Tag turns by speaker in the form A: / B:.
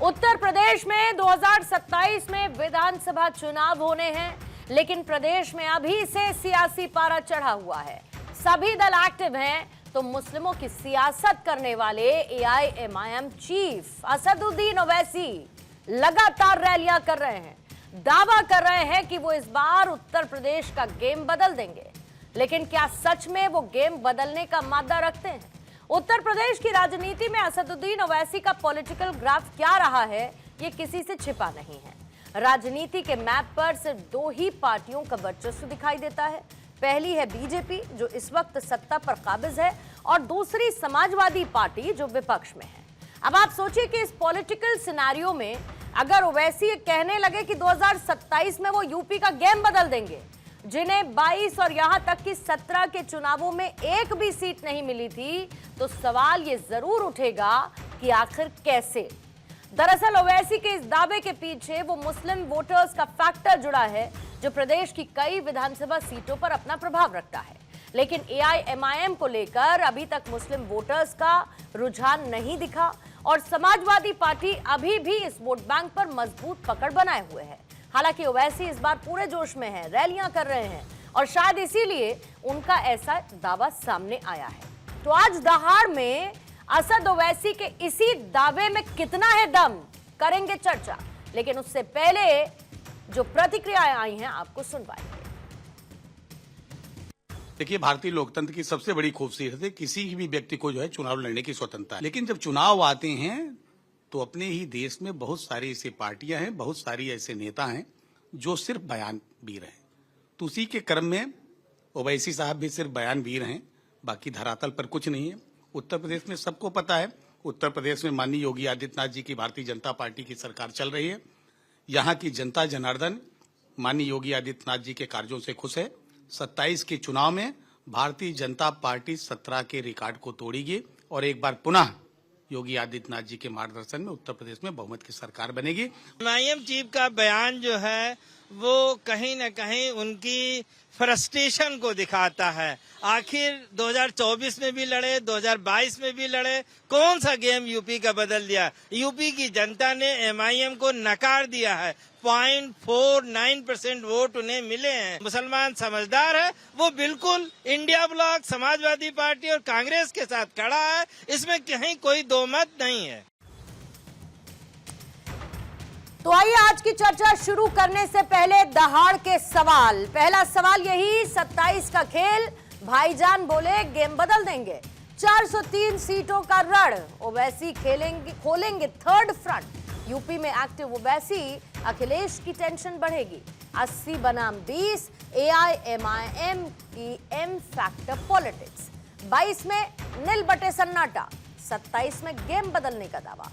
A: उत्तर प्रदेश में 2027 में विधानसभा चुनाव होने हैं, लेकिन प्रदेश में अभी से सियासी पारा चढ़ा हुआ है। सभी दल एक्टिव हैं, तो मुस्लिमों की सियासत करने वाले एआईएमआईएम चीफ असदुद्दीन ओवैसी लगातार रैलियां कर रहे हैं, दावा कर रहे हैं कि वो इस बार उत्तर प्रदेश का गेम बदल देंगे। लेकिन क्या सच में वो गेम बदलने का मादा रखते हैं? उत्तर प्रदेश की राजनीति में असदुद्दीन ओवैसी का पॉलिटिकल ग्राफ क्या रहा है, ये किसी से छिपा नहीं है। राजनीति के मैप पर सिर्फ दो ही पार्टियों का वर्चस्व दिखाई देता है। पहली है बीजेपी, जो इस वक्त सत्ता पर काबिज है, और दूसरी समाजवादी पार्टी, जो विपक्ष में है। अब आप सोचिए कि इस पॉलिटिकल सिनेरियो में अगर ओवैसी कहने लगे कि 2027 में वो यूपी का गेम बदल देंगे, जिन्हें 22 और यहां तक कि 17 के चुनावों में एक भी सीट नहीं मिली थी, तो सवाल ये जरूर उठेगा कि आखिर कैसे। दरअसल ओवैसी के इस दावे के पीछे वो मुस्लिम वोटर्स का फैक्टर जुड़ा है, जो प्रदेश की कई विधानसभा सीटों पर अपना प्रभाव रखता है। लेकिन एआईएमआईएम को लेकर अभी तक मुस्लिम वोटर्स का रुझान नहीं दिखा, और समाजवादी पार्टी अभी भी इस वोट बैंक पर मजबूत पकड़ बनाए हुए है। हालांकि ओवैसी इस बार पूरे जोश में है, रैलियां कर रहे हैं, और शायद इसीलिए उनका ऐसा दावा सामने आया है। तो आज दहाड़ में असद ओवैसी के इसी दावे में कितना है दम, करेंगे चर्चा। लेकिन उससे पहले जो प्रतिक्रियाएं आई हैं आपको सुनवाएंगे।
B: देखिए, भारतीय लोकतंत्र की सबसे बड़ी खूबसूरती है किसी भी व्यक्ति को जो है चुनाव लड़ने की स्वतंत्रता है। लेकिन जब चुनाव आते हैं तो अपने ही देश में बहुत सारी ऐसी पार्टियां हैं, बहुत सारी ऐसे नेता हैं जो सिर्फ बयानवीर हैं। तो उसी के क्रम में ओवैसी साहब भी सिर्फ बयानवीर हैं, बाकी धरातल पर कुछ नहीं है। उत्तर प्रदेश में सबको पता है, उत्तर प्रदेश में माननीय योगी आदित्यनाथ जी की भारतीय जनता पार्टी की सरकार चल रही है। यहाँ की जनता जनार्दन माननीय योगी आदित्यनाथ जी के कार्यों से खुश है। 27 के चुनाव में भारतीय जनता पार्टी 17 के रिकॉर्ड को तोड़ेगी और एक बार पुनः योगी आदित्यनाथ जी के मार्गदर्शन में उत्तर प्रदेश में बहुमत की सरकार बनेगी।
C: एमआईएम चीफ का बयान जो है वो कहीं न कहीं उनकी फ्रस्ट्रेशन को दिखाता है। आखिर 2024 में भी लड़े, 2022 में भी लड़े, कौन सा गेम यूपी का बदल दिया? यूपी की जनता ने एमआईएम को नकार दिया है। 0.49% वोट उन्हें मिले हैं। मुसलमान समझदार है, वो बिल्कुल इंडिया ब्लॉक, समाजवादी पार्टी और कांग्रेस के साथ खड़ा है, इसमें कहीं कोई दो मत नहीं है।
A: तो आइए आज की चर्चा शुरू करने से पहले दहाड़ के सवाल। पहला सवाल यही, 27 का खेल, भाईजान बोले गेम बदल देंगे। 403 सीटों का रण, ओवैसी खोलेंगे थर्ड फ्रंट। यूपी में एक्टिव ओवैसी, अखिलेश की टेंशन बढ़ेगी। 80 बनाम 20, एआईएमआईएम की एम फैक्टर पॉलिटिक्स। 22 में नील बटे सन्नाटा, 27 में गेम बदलने का दावा।